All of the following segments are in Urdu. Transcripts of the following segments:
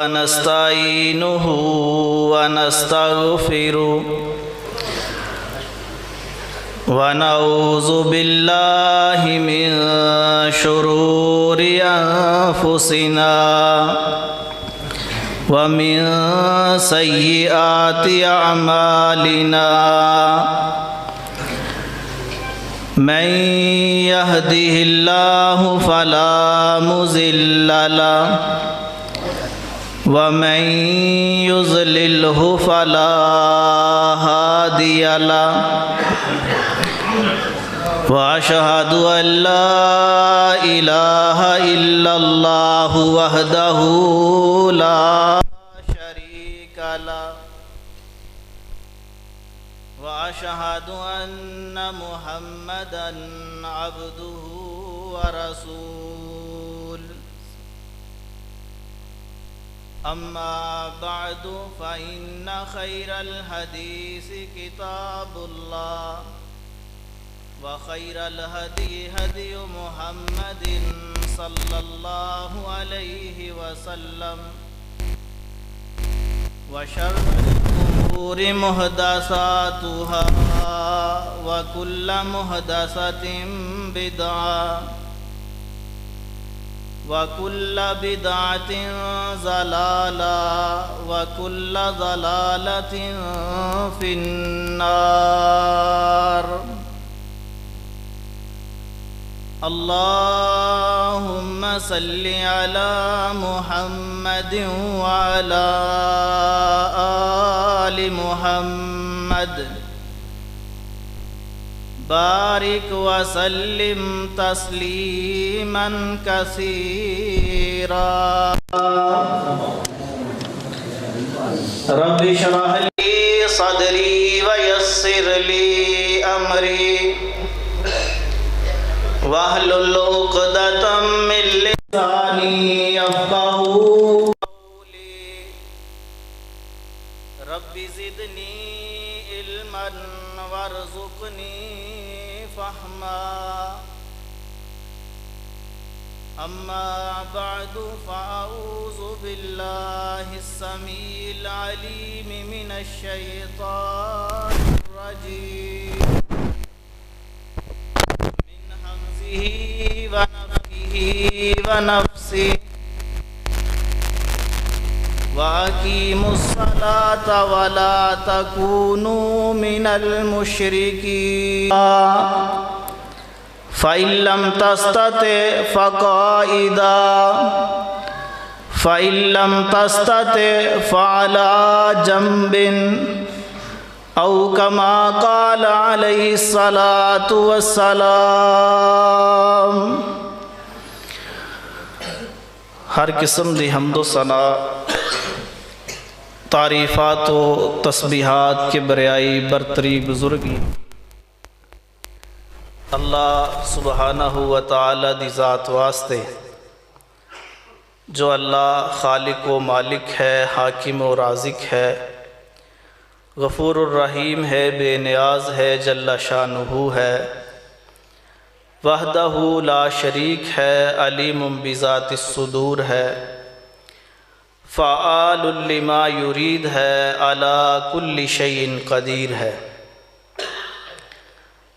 ونستعينه ونستغفره ونعوذ بالله من شرور أنفسنا ومن سيئات أعمالنا من يهده الله فلا مضل له ومن يضلله فلا هادي له وأشهد أن لا إله إلا الله وحده لا شريك له وأشهد أن محمدًا عبده ورسوله أما بعد فإن خير الحديث كتاب الله وخير الهدي هدي محمد صلى الله عليه وسلم وشر الأمور محدثاتها وكل محدثة بدعة وكل بدعة ضلالة وكل ضلالة في النار. اللهم صل على محمد وعلى آل محمد بارك وسلم تسليما كثيرا. رب اشرح لي صدري ويسر لي أمري واحلل عقدة من لساني يفقهوا قولي. رب زدني علما وارزقني فهما. أما بعد فأعوذ بالله السميع العليم من الشيطان الرجيم من همزه ونفخه ونفسه. وأقيموا الصلاة ولا تكونوا من المشركين فإن لم تستطع فقائدا فإن لم تستطع فعلى جنب أو كما قال عليه الصلاة والسلام. ہر قسم دی حمد و ثنا تعریفات و تسبیحات کے بریائی برتری بزرگی اللہ سبحانہ و تعالی دی ذات واسطے جو اللہ خالق و مالک ہے، حاکم و رازق ہے، غفور الرحیم ہے، بے نیاز ہے، جل شانہ ہے، وحدہ لا شریک ہے، علیم بذات الصدور ہے، فعال لما یرید ہے، علی کل شیء قدیر ہے.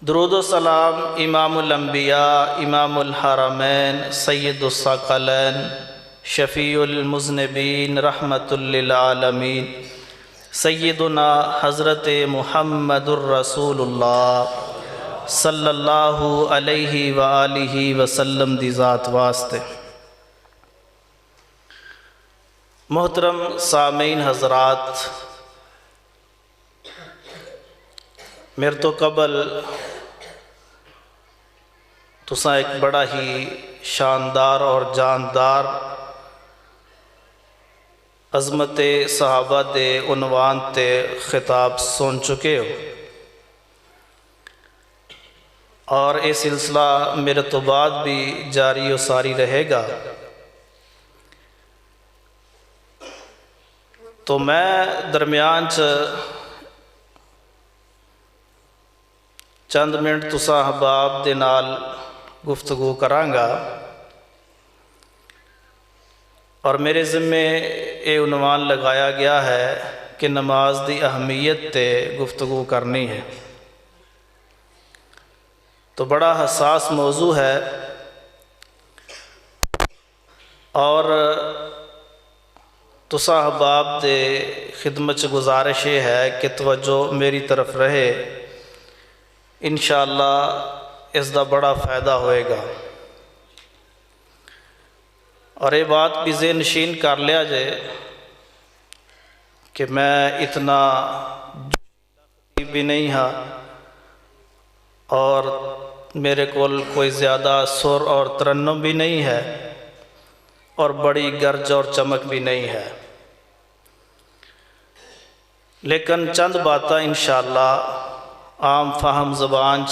درود و سلام امام الانبیاء، امام الحرمین، سید الثقلین، شفیع المذنبین، رحمت للعالمین، سیدنا حضرت محمد الرسول اللہ صلی اللہ علیہ وآلہ وسلم دی ذات واسطے. محترم سامعین حضرات، میرے تو قبل تساں ایک بڑا ہی شاندار اور جاندار عظمت صحابہ دے عنوان تے خطاب سن چکے ہو، اور یہ سلسلہ میرے تو بعد بھی جاری و ساری رہے گا. تو میں درمیان چند منٹ تساں احباب دے نال گفتگو کرانگا، اور میرے ذمے یہ عنوان لگایا گیا ہے کہ نماز دی اہمیت تے گفتگو کرنی ہے، تو بڑا حساس موضوع ہے اور تساں احباب دے خدمت گزارش یہ ہے کہ توجہ میری طرف رہے، انشاءاللہ اس دا بڑا فائدہ ہوئے گا۔ اور یہ بات بھی ذہن نشین کر لیا جائے کہ میں اتنا بھی نہیں ہاں اور میرے کول کوئی زیادہ سر اور ترنم بھی نہیں ہے اور بڑی گرج اور چمک بھی نہیں ہے، لیکن چند باتاں انشاءاللہ عام فہم زبان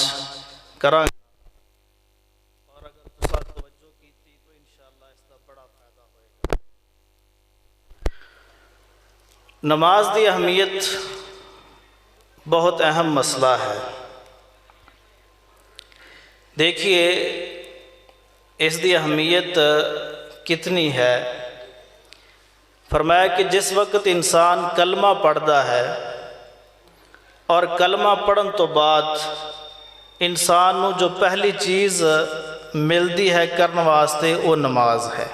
کراں گے اور اگر تساں توجہ کیتی تو انشاءاللہ اس کا بڑا فائدہ ہوئے گا۔ نماز دی اہمیت بہت اہم مسئلہ ہے۔ دیکھیے اس دی اہمیت کتنی ہے۔ فرمایا کہ جس وقت انسان کلمہ پڑھتا ہے اور کلمہ پڑھن تو بعد انسان نو جو پہلی چیز ملتی ہے کرنے واسطے وہ نماز ہے،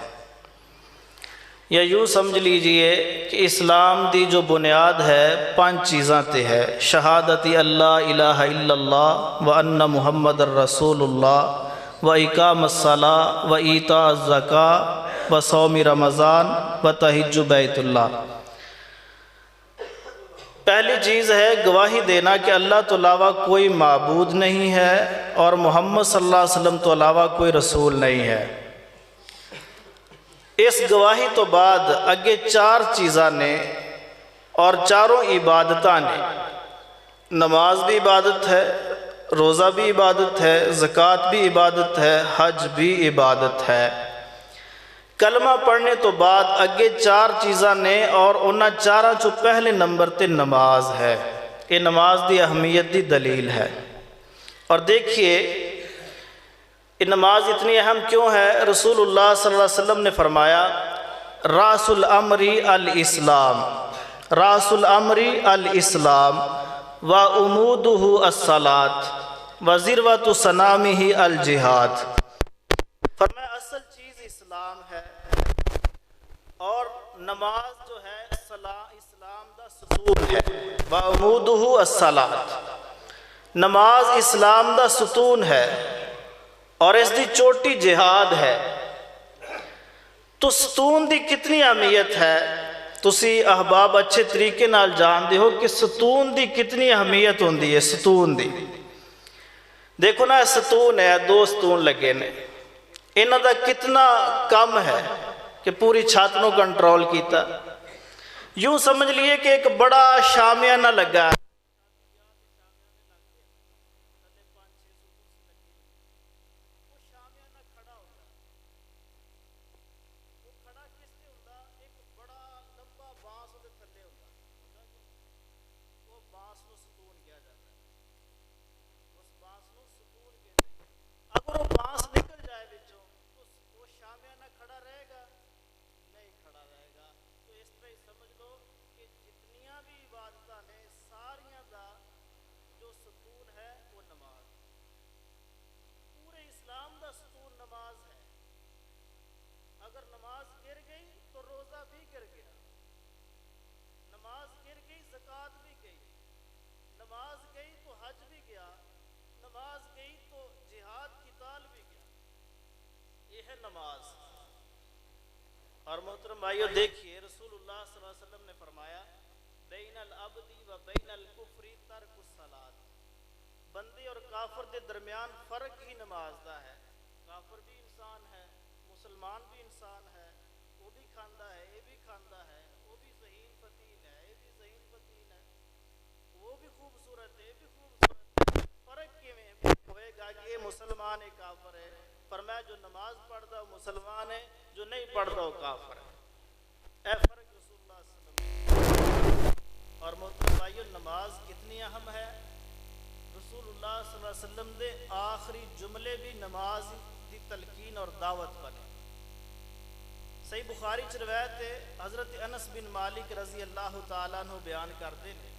یا یوں سمجھ لیجئے کہ اسلام دی جو بنیاد ہے 5 چیزاں تے ہے: شہادت اللہ الہ الا اللہ و ان محمد الرسول اللہ و اقام الصلاۃ و ایتاء الزکاۃ و صوم رمضان و تحج بیت اللہ۔ پہلی چیز ہے گواہی دینا کہ اللہ تو علاوہ کوئی معبود نہیں ہے اور محمد صلی اللہ علیہ وسلم تو علاوہ کوئی رسول نہیں ہے۔ اس گواہی تو بعد اگے 4 چیزاں نے اور چاروں عبادتاں نے۔ نماز بھی عبادت ہے، روزہ بھی عبادت ہے، زکوٰۃ بھی عبادت ہے، حج بھی عبادت ہے۔ کلمہ پڑھنے تو بعد اگے 4 چیزاں نے اور انہاں 4 چو پہلے نمبر تے نماز ہے۔ یہ نماز دی اہمیت دی دلیل ہے۔ اور دیکھیے یہ نماز اتنی اہم کیوں ہے؟ رسول اللہ صلی اللہ علیہ وسلم نے فرمایا رأس الامر الاسلام، رأس الامر الاسلام و عمودہ الصلاۃ و ذروۃ سنامہ الجہاد۔ فرمایا اصل چیز اسلام ہے اور نماز جو ہے اسلام دا ستون ہے۔ و عمودہ الصلاۃ، نماز اسلام دا ستون ہے اور اس دی چوٹی جہاد ہے۔ تو ستون دی کتنی اہمیت ہے تسی احباب اچھے طریقے نال جان دے ہو کہ ستون دی کتنی اہمیت ہوندی ہے۔ ستون دی دیکھو نا، ستون ہے 2 ستون لگے نے، انہاں دا کتنا کم ہے کہ پوری چھت نو کنٹرول کیتا۔ یوں سمجھ لیے کہ ایک بڑا شامیانہ لگا ہے، اگر وہ بانس نکل جائے بچوں تو وہ شامیانہ کھڑا رہے گا؟ نہیں کھڑا رہے گا۔ تو اس طرح ہی سمجھ لو کہ جتنیاں بھی عبادتاں نے ساریاں دا جو ستون ہے وہ نماز، پورے اسلام دا ستون نماز ہے۔ اگر نماز گر گئی تو روزہ بھی گر گیا، نماز گر گئی زکوٰۃ بھی گئی، نماز گئی تو حج بھی گیا، نماز گئی تو جہاد قتال بھی گیا۔ یہ ہے نماز۔ اور محترم بھائیو دیکھیے رسول اللہ صلی اللہ علیہ وسلم نے فرمایا بین العبد و بین الکفر ترک الصلاۃ، بندے اور کافر کے درمیان فرق ہی نماز دا ہے۔ کافر بھی انسان ہے، مسلمان بھی انسان ہے، وہ بھی کھاندا ہے، یہ بھی کھاندا ہے، وہ بھی ذہین فتین ہے، یہ بھی ذہین فتین ہے، وہ بھی خوبصورت ہے، یہ بھی خوبصورت ہے۔ فرق کیویں ہوئے گا کہ یہ مسلمان ہے کافر ہے؟ فرمایا جو نماز پڑھتا وہ مسلمان ہے، جو نہیں پڑھتا وہ کافر ہے۔ اے فرق رسول اللہ صلی اللہ علیہ وسلم۔ اور محترم بھائیو نماز کتنی اہم ہے؟ رسول اللہ صلی اللہ علیہ وسلم دے آخری جملے بھی نماز دی تلقین اور دعوت بنے۔ صحیح بخاری چ روایت ہے، حضرت انس بن مالک رضی اللہ تعالیٰ عنہ بیان کرتے ہیں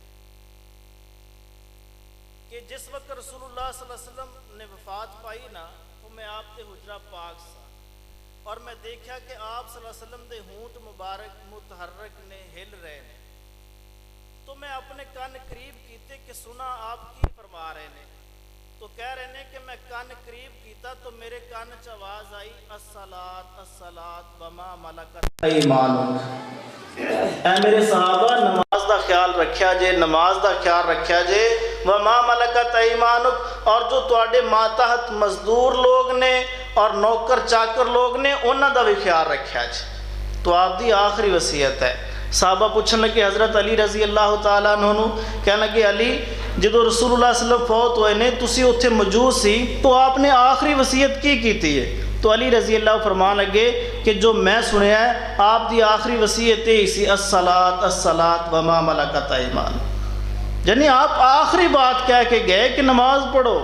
کہ جس وقت رسول اللہ صلی اللہ علیہ وسلم نے وفات پائی نا، تو میں آپ دے حجرہ پاک سا اور میں دیکھا کہ آپ صلی اللہ علیہ وسلم دے ہونٹ مبارک متحرک نے، ہل رہے نے، تو میں اپنے کان قریب کیتے کہ سنا آپ کی فرما رہے نے، تو کہہ رہے ہیں کہ میں کان قریب کیتا تو میرے کان چ آواز آئی الصلاۃ الصلاۃ وما ملکت ایمانک، اے میرے صحابہ نماز دا خیال رکھیا جے، نماز دا خیال رکھیا جے، وما ملکت ایمانک، اور جو تواڈے ماتحت مزدور لوگ نے اور نوکر چاکر لوگ نے انہاں دا بھی خیال رکھیا جے۔ تو آپ دی آخری وصیت ہے۔ صحابہ پوچھن لگے حضرت علی رضی اللہ تعالیٰ عنہ، کہنے لگے علی جدو رسول اللہ صلی اللہ علیہ وسلم فوت ہوئے نے تسی اتھے موجود سی تو آپ نے آخری وصیت کی کیتی ہے؟ تو علی رضی اللہ فرمان لگے کہ جو میں سنیا ہے آپ دی آخری وصیت ہی سی الصلاۃ الصلاۃ وما ملکت ایمان، یعنی آپ آخری بات کہہ کے گئے کہ نماز پڑھو۔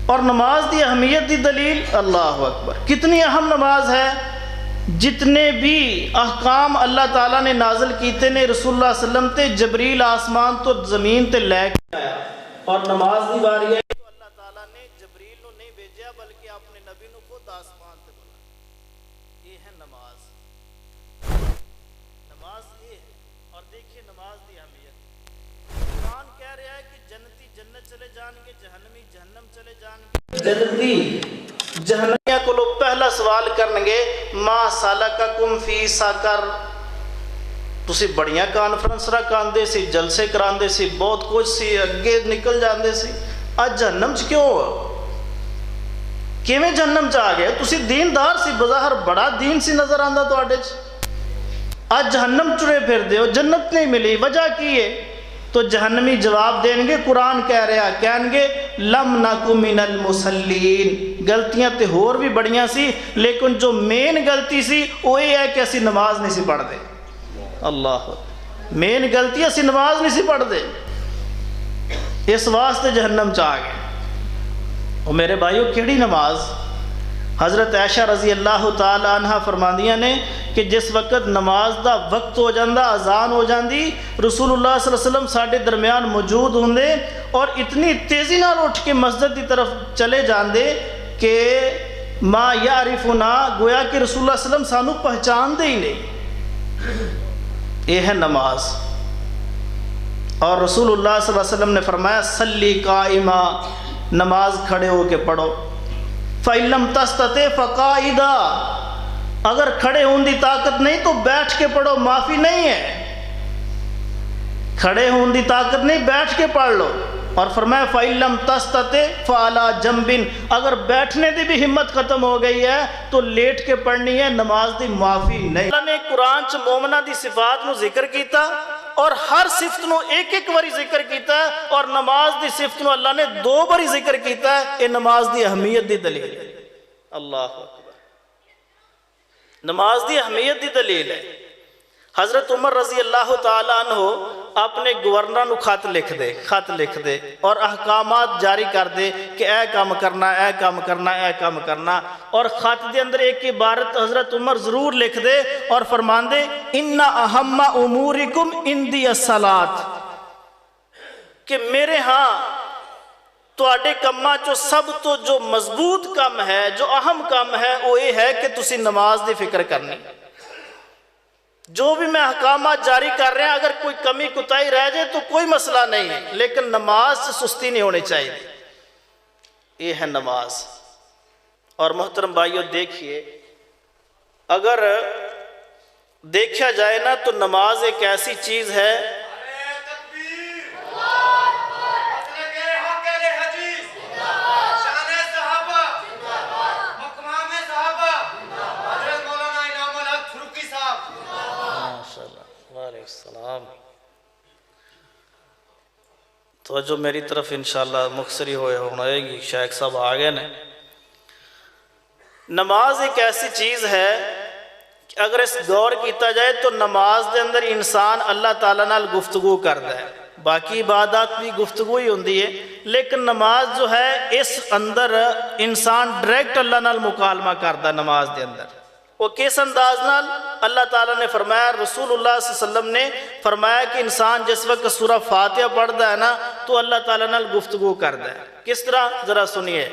اور نماز دی اہمیت دی دلیل، اللہ اکبر، کتنی اہم نماز ہے۔ جتنے بھی احکام اللہ تعالیٰ نے نازل کیتے نے رسول اللہ صلی اللہ علیہ وسلم تے جبریل آسمان تو زمین تے لے کے آیا، اور نماز دی باری ہے تو اللہ تعالیٰ نے جبریل نو نہیں بھیجا بلکہ اپنے نبی نو خود آسمان تے بولا۔ یہ ہے نماز، نماز یہ ہے۔ اور دیکھیے نماز دی اہمیت، قرآن کہہ رہا ہے کہ جنتی جنت چلے جان گے، جہنمی جہنم چلے جان گے۔ جنتی جہنمیاں کو لوگ پہلا سوال کرنگے ما سالککم فی سقر، تسی بڑیاں کانفرنس رکھاندے سی، جلسے کراندے سی، بہت کچھ سی، اگے نکل جاندے سی، آج جہنم چ کیوں ہوا؟ کیویں جہنم چ آ گئے؟ تسی دیندار سی، بظاہر بڑا دین سی نظر آندا تواڈے چ، آج جہنم چڑے پھر دے ہو، جنت نہیں ملی، وجہ کی ہے؟ تو جہنمی جواب دیں گے، قرآن کہہ رہا کہیں گے لم نکو من المصلین، غلطیاں تے ہور بھی بڑیاں سی لیکن جو مین غلطی سی وہ یہ ہے کہ اسی نماز نہیں سی پڑھ دے۔ اللہ، مین غلطی اسی نماز نہیں سی پڑھ دے، اس واسطے جہنم چاہ گئے۔ اور میرے بھائیو کیڑی نماز؟ حضرت عائشہ رضی اللہ تعالی عنہ فرماندیاں نے کہ جس وقت نماز دا وقت ہو جاندہ، اذان ہو جاندی، رسول اللہ صلی اللہ علیہ وسلم ساڈے درمیان موجود ہوندے اور اتنی تیزی نال اٹھ کے مسجد دی طرف چلے جاندے کہ ما یعرفنا، گویا کہ رسول اللہ صلی اللہ علیہ وسلم سانو پہچان دے ہی نہیں۔ یہ ہے نماز۔ اور رسول اللہ صلی اللہ علیہ وسلم نے فرمایا صلی قائما، نماز کھڑے ہو کے پڑھو، فَإِن لَمْ تَسْتَطِعْ فَقَاعِدًا، اگر کھڑے ہونے دی طاقت نہیں تو بیٹھ کے پڑھو، معافی نہیں ہے، کھڑے ہونے دی طاقت نہیں بیٹھ کے پڑھ لو۔ اور فرمایا فَإِن لَمْ تَسْتَطِعْ فَعَلَىٰ جَنْبٍ، اگر بیٹھنے دی بھی ہمت ختم ہو گئی ہے تو لیٹ کے پڑھنی ہے، نماز دی معافی نہیں۔ اللہ نے قرآن چ مومنہ دی صفات نو ذکر کیتا اور ہر صفت نو ایک ایک باری ذکر کیتا ہے، اور نماز دی صفت نو اللہ نے 2 باری ذکر کیتا ہے۔ یہ نماز دی اہمیت دی دلیل ہے۔ اللہ اکبر، نماز دی اہمیت دی دلیل ہے۔ حضرت عمر رضی اللہ تعالیٰ عنہ اپنے گورنر نو خط لکھ دے اور احکامات جاری کر دے کہ اے کام کرنا، اے کام کرنا، اے کام کرنا، اور خط دے اندر ایک عبارت حضرت عمر ضرور لکھ دے اور فرمان دے ان اہم امورکم عندی الصلاۃ، کہ میرے ہاں تواڈے کماں چو سب تو جو مضبوط کم ہے، جو اہم کم ہے، وہ یہ ہے کہ تسی نماز دی فکر کرنی۔ جو بھی میں احکامات جاری کر رہے ہیں اگر کوئی کمی کوتاہی رہ جائے تو کوئی مسئلہ نہیں ہے، لیکن نماز سے سستی نہیں ہونی چاہیے۔ یہ ہے نماز۔ اور محترم بھائیو دیکھیے، اگر دیکھا جائے نا تو نماز ایک ایسی چیز ہے تو جو میری طرف انشاءاللہ مختصری ہوئے گی، شیخ صاحب آگئے نے۔ نماز ایک ایسی چیز ہے کہ اگر اس غور کیتا جائے تو نماز دے اندر انسان اللہ تعالیٰ نال گفتگو کرتا ہے، باقی عبادات بھی گفتگو ہی ہوندی ہے، لیکن نماز جو ہے اس اندر انسان ڈائریکٹ اللہ نال مکالمہ کرتا ہے۔ نماز دے اندر وہ کس انداز نال؟ اللہ تعالیٰ نے فرمایا، رسول اللہ صلی اللہ علیہ وسلم نے فرمایا کہ انسان جس وقت سورہ فاتحہ پڑھتا ہے نا تو اللہ تعالیٰ نال گفتگو کرتا ہے۔ کس طرح؟ ذرا سنیے۔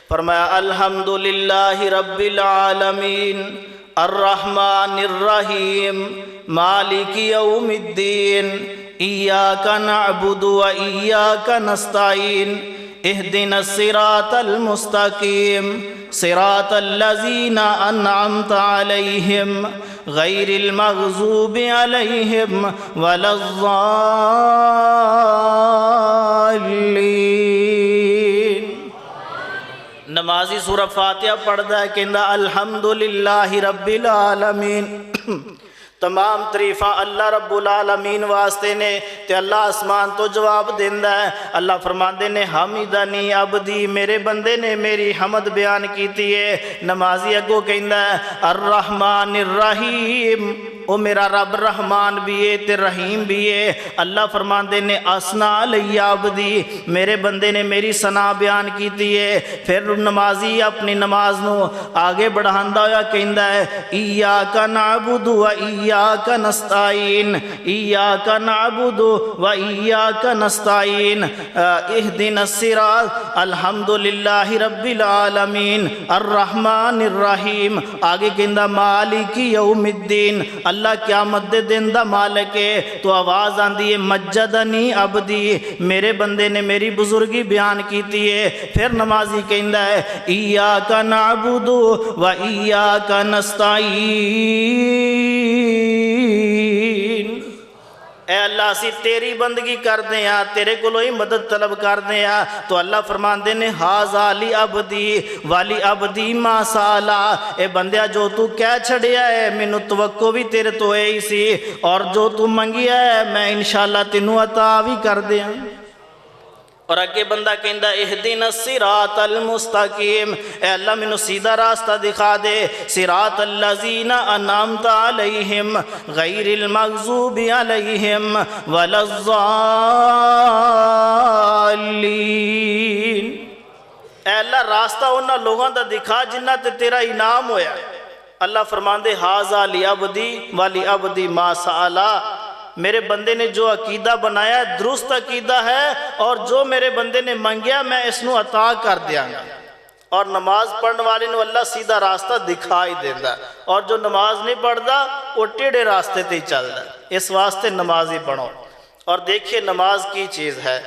فرمایا الحمدللہ رب العالمین الرحمن الرحیم مالک یوم الدین ایاک نعبد و ایاک نستعین اہدنا الصراط المستقیم صراط الذین انعمت علیہم غیر المغضوب علیہم ولا الضالین۔ نمازی سورہ فاتحہ پڑھتا ہے، کہندا الحمدللہ رب العالمین، تمام تعریفاں اللہ رب العالمین واسطے نے، تے اللہ آسمان تو جواب دیندا ہے۔ اللہ فرماندے نے حمیدنی عبدی، میرے بندے نے میری حمد بیان کیتی ہے۔ نمازی اگوں کہندا ہے الرحمن الرحیم، او میرا رب رحمان بھی ہے تے رحیم بھی ہے۔ اللہ فرماندے نے اسنا علی عبدی، میرے بندے نے میری ثنا بیان کیتی ہے۔ پھر نمازی اپنی نماز نو آگے بڑھاندا ہویا کہندا ہے ایاک نعبد و ایاک نستعین ایاک نعبد و ایاک نستعین اہدنا الصراط الحمدللہ رب العالمین الرحمن الرحیم۔ آگے کہندا مالک یوم الدین، اللہ قیامت دے دن دا مالک ہے۔ تو آواز آندی ہے مجدنی عبدی، میرے بندے نے میری بزرگی بیان کیتی ہے۔ پھر نمازی کہندا ہے ایاک نعبد و ایاک نستعین، اے اللہ اسی تیری بندگی کر دیں یا تیرے کولوں ہی مدد طلب کر دیں یا۔ تو اللہ فرماندے نے ہاذا لی عبدی والی عبدی ما سالا، اے بندیا جو تو کہہ چھڑیا ہے مینوں توقع بھی تیرے تو ہے ہی سی، اور جو تو منگیا ہے میں انشاءاللہ تینوں عطا بھی کر دیاں۔ اور اگے بندہ کہندا اہدنا الصراط المستقیم، اے اللہ مینوں سیدھا راستہ دکھا دے، صراط الذین انعمت علیہم غیر المغضوب علیہم ولا الضالین۔ اے اللہ راستہ انہاں لوگاں دا دکھا جنہاں تے تیرا انعام ہویا۔ اللہ فرماندے ھذا لعبدی ولی عبدی ما سالا، میرے بندے نے جو عقیدہ بنایا درست عقیدہ ہے، اور جو میرے بندے نے منگیا میں اس نو عطا کر دیاں گا۔ اور نماز پڑھنے والے نو اللہ سیدھا راستہ دکھائی دیندا، اور جو نماز نہیں پڑھدا وہ ٹیڑھے راستے تے چلدا۔ اس واسطے نمازی بنو۔ اور دیکھیے نماز کی چیز ہے۔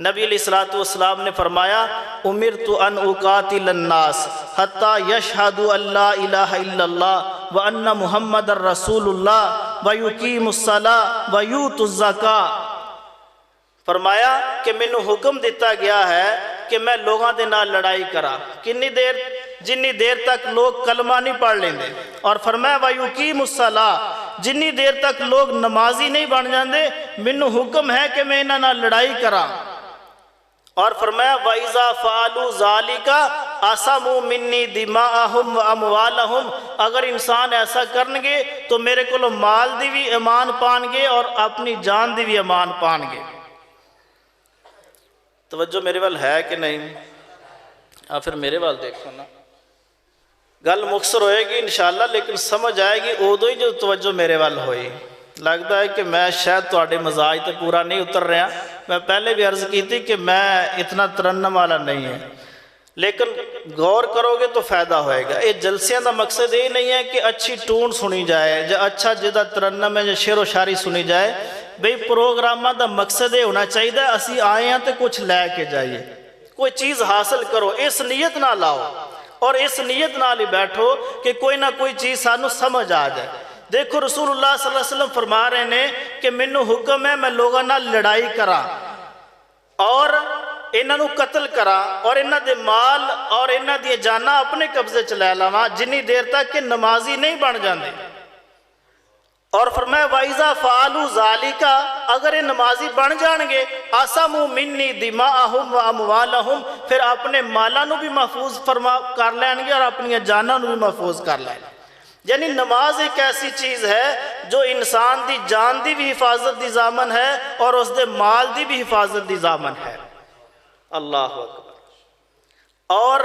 نبی علیہ السلام نے فرمایا امرت ان اقاتل الناس حتی یشہدوا ان لا الہ الا اللہ وان محمد الرسول اللہ ویقیموا الصلاۃ ویؤتوا الزکاۃ۔ فرمایا کہ مینوں حکم دیتا گیا ہے کہ میں لوگاں دے نال لڑائی کرا، کنی دیر؟ جنی دیر تک لوگ کلمہ نہیں پڑھ لیندے۔ اور فرمایا ویقیموا الصلاۃ، جنی دیر تک لوگ نمازی نہیں بن جاندے مینوں حکم ہے کہ میں انہاں نال لڑائی کرا۔ اور فرمایا وَإِذَا فَعَلُوا ذَلِكَ عَصَمُوا مِنِّي دِمَاءَهُمْ وَأَمْوَالَهُمْ، اگر انسان ایسا کرنگے تو میرے کو مال دی بھی امان پانگے اور اپنی جان دی بھی امان پانگے۔ توجہ میرے وال ہے کہ نہیں؟ پھر میرے وال دیکھو نا، گل مختصر ہوئے گی انشاءاللہ، لیکن سمجھ آئے گی ادو ہی جو توجہ میرے وال ہوئی۔ لگتا ہے کہ میں شاید تواڈے مزاج تے پورا نہیں اتر رہا۔ میں پہلے بھی عرض کی تھی کہ میں اتنا ترنم والا نہیں ہے، لیکن غور کرو گے تو فائدہ ہوئے گا۔ یہ جلسیاں دا مقصد یہ نہیں ہے کہ اچھی ٹون سنی جائے یا اچھا جدا ترنم ہے یا شعر و شاعری سنی جائے۔ بھئی پروگرامہ دا مقصد یہ ہونا چاہیے اسی آئے ہیں تو کچھ لے کے جائیے، کوئی چیز حاصل کرو، اس نیت نہ لاؤ اور اس نیت نہ ہی بیٹھو کہ کوئی نہ کوئی چیز سانو سمجھ آ جائے۔ دیکھو رسول اللہ صلی اللہ علیہ وسلم فرما رہے ہیں کہ مینوں حکم ہے میں لوگاں نال لڑائی کرا اور انہاں نو قتل کرا اور انہاں دے مال اور انہاں دی جاناں اپنے قبضے چ لے لواں جنی دیر تک کہ نمازی نہیں بن جاندے۔ اور فرمایا وَإِذَا فَعَلُوا ذَلِكَ، اگر یہ نمازی بن جان گے عَصَمُوا مِنِّي دِمَاءَهُمْ وَأَمْوَالَهُمْ، پھر اپنے مالاں نو بھی محفوظ کر لیں گے اور اپنی جاناں نو بھی محفوظ کر لیں گے۔ یعنی نماز ایک ایسی چیز ہے جو انسان دی جان دی بھی حفاظت دی ضامن ہے اور اس دے مال دی بھی حفاظت دی ضامن ہے۔ اللہ اکبر۔ اور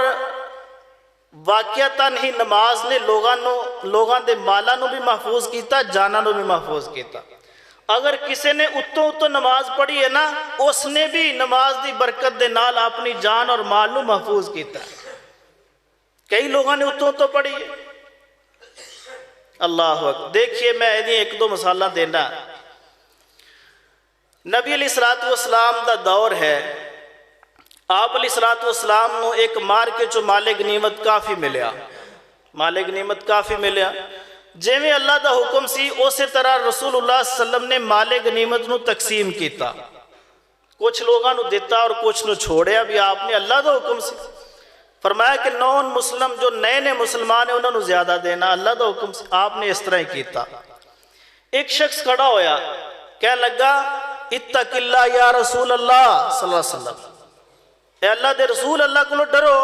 واقعتاً ہی نماز نے لوگاں دے مالاں نو بھی محفوظ کیتا، جاناں نو بھی محفوظ کیتا۔ اگر کسی نے اتوں نماز پڑھی ہے نا، اس نے بھی نماز دی برکت دے نال اپنی جان اور مال نو محفوظ کیتا ہے۔ کئی لوگوں نے اتوں پڑھی ہے۔ اللہ اکبر۔ دیکھیے میں ایک دو مثالاں دینا۔ نبی علیہ السلام دا دور ہے، آپ علیہ السلام نو ایک مار کے چو مال غنیمت کافی ملیا، مال غنیمت کافی ملیا۔ جیویں اللہ دا حکم سی اسی طرح رسول اللہ صلی اللہ علیہ وسلم نے مال غنیمت نو تقسیم کیتا، کچھ لوگوں نو دیتا اور کچھ نو چھوڑیا بھی آپ نے، اللہ دا حکم سی۔ فرمایا کہ نون مسلم جو نئے مسلمان ہیں انہوں نے زیادہ دینا، اللہ دا حکم سی، آپ نے اس طرح ہی کیتا۔ ایک شخص کھڑا ہویا، کہنے لگا اتق اللہ یا رسول اللہ صلی اللہ علیہ وسلم، اے اللہ دے رسول، اللہ کو ڈرو،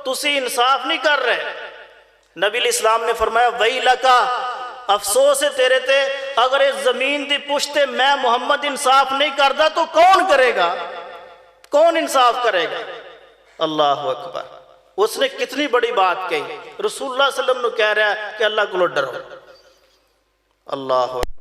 تسی انصاف نہیں کر رہے۔ نبی علیہ السلام نے فرمایا ویلکا، افسوس ہے تیرے تے، اگر اس زمین دی پشتے میں محمد انصاف نہیں کردا تو کون کرے گا؟ کون انصاف کرے گا؟ اللہ اکبر۔ اس نے کتنی بڑی بات کہی، رسول اللہ صلی اللہ علیہ وسلم نے کہہ رہا ہے کہ اللہ کو ڈرو۔ اللہ اکبر۔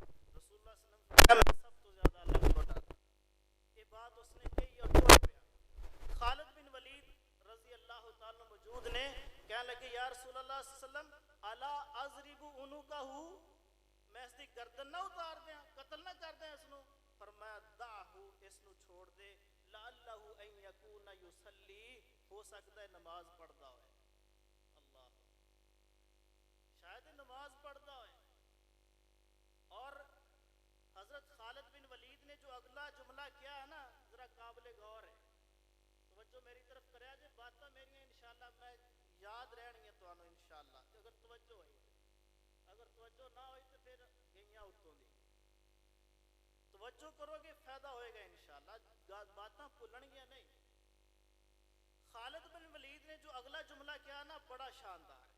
میں اس کی گردن نہ اتار دیا، قتل نہ کر دیں اس نو۔ فرمایا دعہو، اس نو چھوڑ دے، لعلہ ان یکون یصلی، ہو سکتا ہے نماز پڑھتا ہوئے۔ اللہ شاید نماز پڑھتا ہوئے۔ اور حضرت خالد بن ولید نے جو اگلا جملہ کیا ہے نا، ذرا قابل غور ہے، توجہ میری طرف کریا جے، باتاں میری انشاءاللہ میں یاد رہنی ہے تو انشاءاللہ، اگر توجہ ہوئی، اگر توجہ نہ ہوئی تو پھر گئیاں اتوں دی۔ توجہ کرو گے فائدہ ہوئے گا انشاءاللہ، باتاں بھولن گیا نہیں۔ خالد بن ولید نے جو اگلا جملہ کیا نا بڑا شاندار ہے،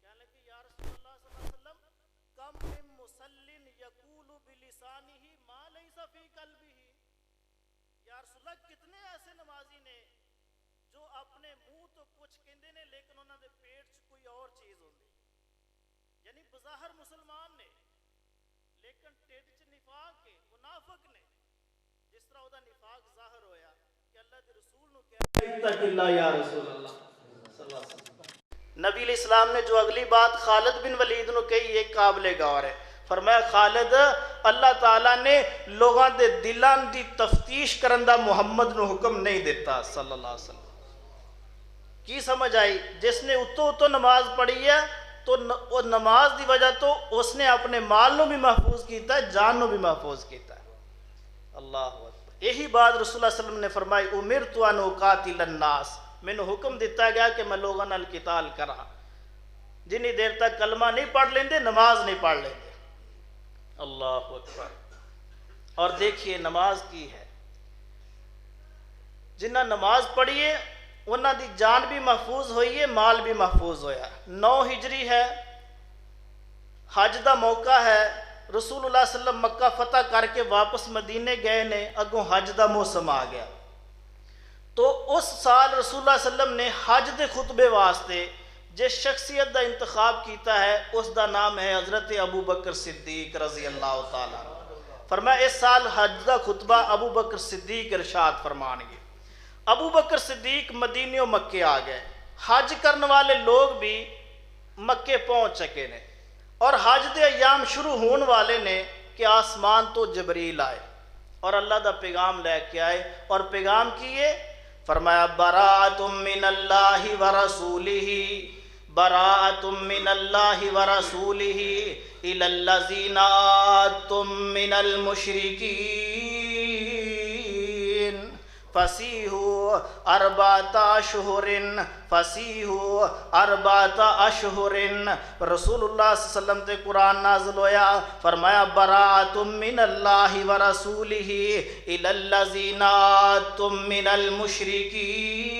کہنے لگے یا رسول اللہ صلی اللہ علیہ وسلم کم من مسلن یقول بلسانہ ما لیس فی قلبہ، یا رسول اللہ کتنے ایسے نمازی نے جو اپنے منہ تو کچھ کہندے نے لیکن انہوں نے پیٹ چ کوئی اور چیز ہوندی، یعنی بظاہر مسلمان نے لیکن ٹھڈ چ نفاق کے، منافق نے۔ جس طرح وہ نفاق ظاہر ہویا کہ اللہ کے رسول نو کہہ اتق اللہ یا رسول اللہ صلی اللہ علیہ وسلم۔ نبی علیہ السلام نے جو اگلی بات خالد بن ولید نو کہی یہ قابل غور ہے۔ فرمایا خالد، اللہ تعالیٰ نے لوگاں دے دلاں دی تفتیش کرن دا محمد نو حکم نہیں دیتا صلی اللہ علیہ وسلم۔ کی سمجھ آئی؟ جس نے اتو نماز پڑھی ہے تو نماز دی وجہ تو اس نے اپنے مال نو بھی محفوظ کیتا ہے، جان نو بھی محفوظ کیتا ہے۔ اللہ اکبر۔ یہی بات رسول اللہ صلی اللہ علیہ وسلم نے فرمائی امرت ان اقاتل الناس، میں نے حکم دیتا گیا کہ میں لوگوں نال قتال کراں جنی دیر تک کلمہ نہیں پڑھ لیندے، نماز نہیں پڑھ لیندے۔ اللہ اکبر۔ اور دیکھیے نماز کی ہے، جنہ نماز پڑھیے انہاں دی جان بھی محفوظ ہوئی ہے، مال بھی محفوظ ہویا۔ 9 ہجری ہے، حج دا موقع ہے، رسول اللہ صلی اللہ علیہ وسلم مکہ فتح کر کے واپس مدینے گئے نے، اگوں حج دا موسم آ گیا۔ تو اس سال رسول اللہ صلی اللہ علیہ وسلم نے حج دے خطبے واسطے جس شخصیت دا انتخاب کیتا ہے اس دا نام ہے حضرت ابو بکر صدیق رضی اللہ تعالیٰ۔ فرمایا اس سال حج دا خطبہ ابو بکر صدیق ارشاد فرمان گے۔ ابو بکر صدیق مدینے و مکے آ گئے، حج کرنے والے لوگ بھی مکے پہنچ چکے نے، اور حج دے ایام شروع ہون والے نے کہ آسمان تو جبریل آئے اور اللہ دا پیغام لے کے آئے، اور پیغام کیے فرمایا براءۃ من اللہ ورسولہ، براءۃ من اللہ ورسولہ الی الذین عاہدتم من المشرکین فسیحوا اربعۃ اشہر، فسیحوا اربعۃ اشہر۔ رسول اللہ صلی اللہ علیہ وسلم تے قرآن نازل ہویا، فرمایا براءۃ من اللہ ورسولہ الی الذین عاہدتم من المشرکین،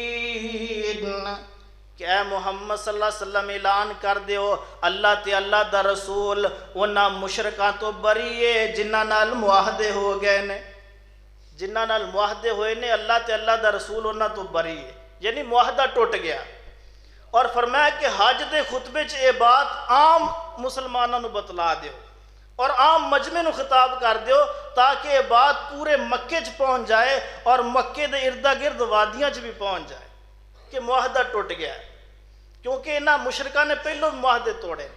کہ اے محمد صلی اللہ علیہ وسلم اعلان کر دیو اللہ تے اللہ دا رسول انہاں مشرکاں تو بری ہے جنہاں نال معاہدے ہو گئے نے، جنہاں نال معاہدے ہوئے نے اللہ تے اللہ دا رسول انہاں تو بری ہے، یعنی معاہدہ ٹوٹ گیا۔ اور فرمایا کہ حج دے خطبے چ یہ بات عام مسلمانوں نو بتلا دیو اور عام مجمع نو خطاب کر دیو تاکہ یہ بات پورے مکے چ پہنچ جائے اور مکے دے اردا گرد وادیاں چ بھی پہنچ جائے کہ معاہدہ ٹوٹ گیا ہے، کیونکہ انہاں مشرکاں نے پہلو معاہدے توڑے۔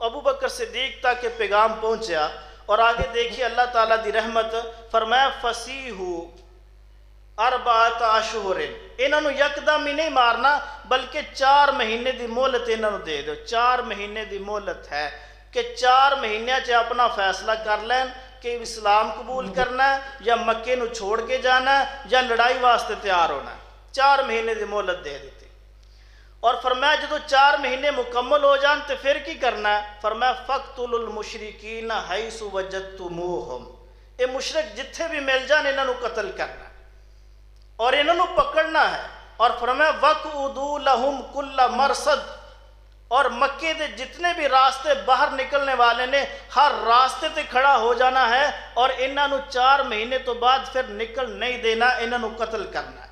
ابو بکر صدیق تک کہ پیغام پہنچیا، اور آگے دیکھیے اللہ تعالیٰ دی رحمت، فرمایا فسیحو اربعۃ اشہر، انہاں نو یکدم ہی نہیں مارنا بلکہ 4 مہینے دی مہلت انہاں نو دے دو۔ 4 مہینے دی مہلت ہے کہ 4 مہینے چ اپنا فیصلہ کر لین کہ اسلام قبول کرنا ہے یا مکے نو چھوڑ کے جانا ہے یا لڑائی واسطے تیار ہونا ہے۔ 4 مہینے دی مہلت دے دیتی، اور فرمایا جدو 4 مہینے مکمل ہو جان تو پھر کی کرنا ہے؟ فرمایا فَقْتُلُوا الْمُشْرِكِينَ حَيْثُ وَجَدْتُمُوهُمْ، اے مشرک جتھے بھی مل جان انہاں نو قتل کرنا ہے اور انہاں نو پکڑنا ہے۔ اور فرمایا وَقْعُدُوا لَهُمْ كُلَّ مَرْصَدٍ، اور مکے دے جتنے بھی راستے باہر نکلنے والے نے ہر راستے تے کھڑا ہو جانا ہے اور انہاں نو 4 مہینے تو بعد پھر نکل نہیں دینا، انہاں نو قتل کرنا ہے۔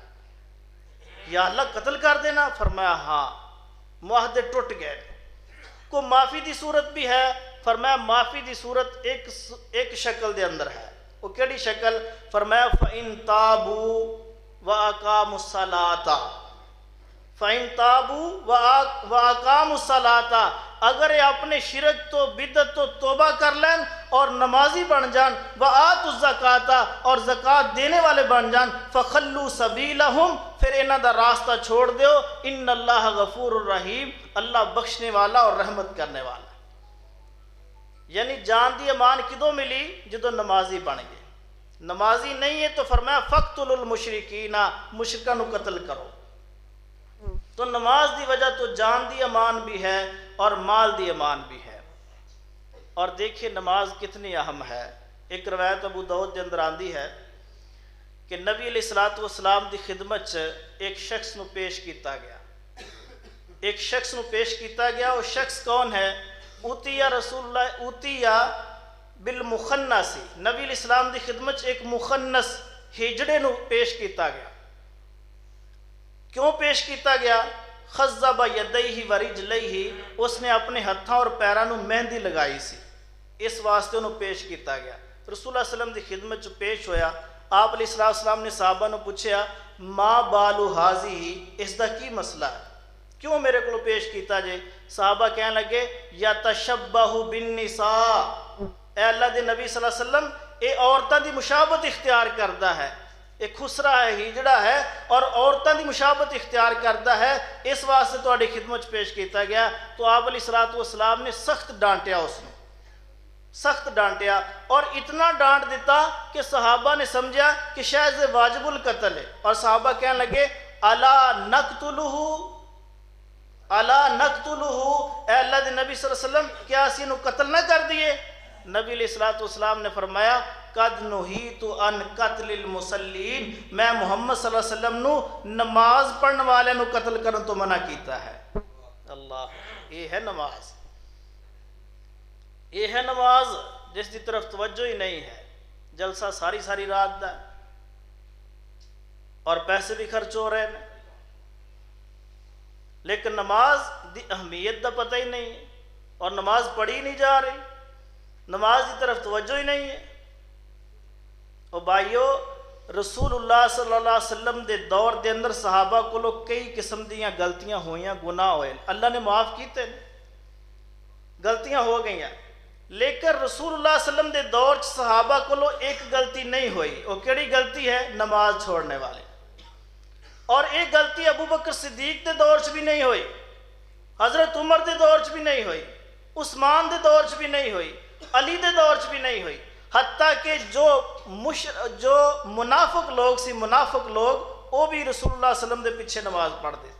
یا اللہ قتل کر دینا؟ فرمایا ہاں، معاہدے ٹوٹ گئے۔ کو معافی دی صورت بھی ہے؟ فرمایا معافی دی صورت ایک شکل دے اندر ہے، وہ کیڑی شکل؟ فرمایا فَإِن تَابُوا وَأَقَامُوا الصَّلَاةَ، فَإِن تَابُوا وَأَقَامُوا الصَّلَاةَ، اگر یہ اپنے شرک تو بدعت تو توبہ کر لین اور نمازی بن جان، وَآتُوا الزَّكَاةَ، اور زکوٰۃ دینے والے بن جان، فَخَلُّوا سَبِيلَهُمْ، پھر انہاں دا راستہ چھوڑ دیو، ان اللہ غفور الرحیم، اللہ بخشنے والا اور رحمت کرنے والا۔ یعنی جان دی امان کدوں ملی؟ جدو نمازی بن گئے۔ نمازی نہیں ہے تو فرمایا فَقْتُلُوا الْمُشْرِكِينَ، مشرکاں نو قتل کرو۔ تو نماز دی وجہ تو جان دی امان بھی ہے اور مال دی امان بھی ہے۔ اور دیکھیے نماز کتنی اہم ہے۔ ایک روایت ابو داؤد کے اندر آندی ہے کہ نبی علیہ الصلوۃ والسلام دی خدمت ایک شخص نو پیش کیتا گیا، ایک شخص نو پیش کیتا گیا۔ وہ شخص کون ہے؟ اوتیا رسول اللہ، اوتیا بالمخنث، نبی علیہ السلام دی خدمت ایک مخنث ہجڑے نو پیش کیتا گیا۔ کیوں پیش کیتا گیا؟ خضب یدیہ ورجلیہ، اس نے اپنے ہتھاں اور پیراں نو مہندی لگائی سی، اس واسطے انہوں پیش کیتا گیا۔ رسول اللہ علیہ وسلم دی خدمت جو پیش ہویا، آپ علیہ السلام نے صحابہ نو پوچھیا ما بالو حاضی، اس دا کی مسئلہ ہے، کیوں میرے کو پیش کیتا جے؟ صحابہ کہنے لگے یتشبہ بالنساء، اے اللہ دے نبی صلی اللہ علیہ وسلم، اے عورتاں دی مشابہت اختیار کردا ہے، ایک خسرا ہے، ہجڑا ہے اور عورتاں دی مشابہت اختیار کردا ہے، اس واسطے تہاڈی خدمت پیش کیتا گیا۔ تو آپ علیہ السلام نے سخت ڈانٹیا، اس نے سخت ڈانٹیا، اور اتنا ڈانٹ دیتا کہ صحابہ نے سمجھا کہ شاید واجب القتل ہے، اور صحابہ کہنے لگے الا نقتلہ، الا نقتلہ، اے اللہ دے نبی صلی اللہ علیہ وسلم کیا اسی نو قتل نہ کر دیے؟ نبی علیہ السلام نے فرمایا قد نہیت عن قتل المصلین، میں محمد صلی اللہ علیہ وسلم نو نماز پڑھنے والے نو قتل کرن تو منع کیتا ہے۔ اللہ، یہ ہے نماز، یہ ہے نماز جس دی طرف توجہ ہی نہیں ہے، جلسہ ساری رات دا اور پیسے بھی خرچ ہو رہے ہیں، لیکن نماز دی اہمیت دا پتہ ہی نہیں ہے، اور نماز پڑھی نہیں جا رہی، نماز دی طرف توجہ ہی نہیں ہے۔ اور بھائیو، رسول اللہ صلی اللہ علیہ وسلم دے دور دے اندر صحابہ کو کئی قسم دیاں غلطیاں ہوئیاں، گناہ ہوئے، اللہ نے معاف کیتے، غلطیاں ہو گئیاں، لیکن رسول اللہ صلی اللہ علیہ وسلم دے دور صحابہ کو ایک غلطی نہیں ہوئی۔ وہ کیڑی غلطی ہے؟ نماز چھوڑنے والے۔ اور ایک غلطی ابو بکر صدیق دے دور چ بھی نہیں ہوئی، حضرت عمر دے دور چ بھی نہیں ہوئی، عثمان دے دور چ بھی نہیں ہوئی، علی دے دور چ بھی نہیں ہوئی، حتیٰ کہ جو منافق لوگ سی، منافق لوگ وہ بھی رسول اللہ صلی اللہ علیہ وسلم دے پیچھے نماز پڑھ دے۔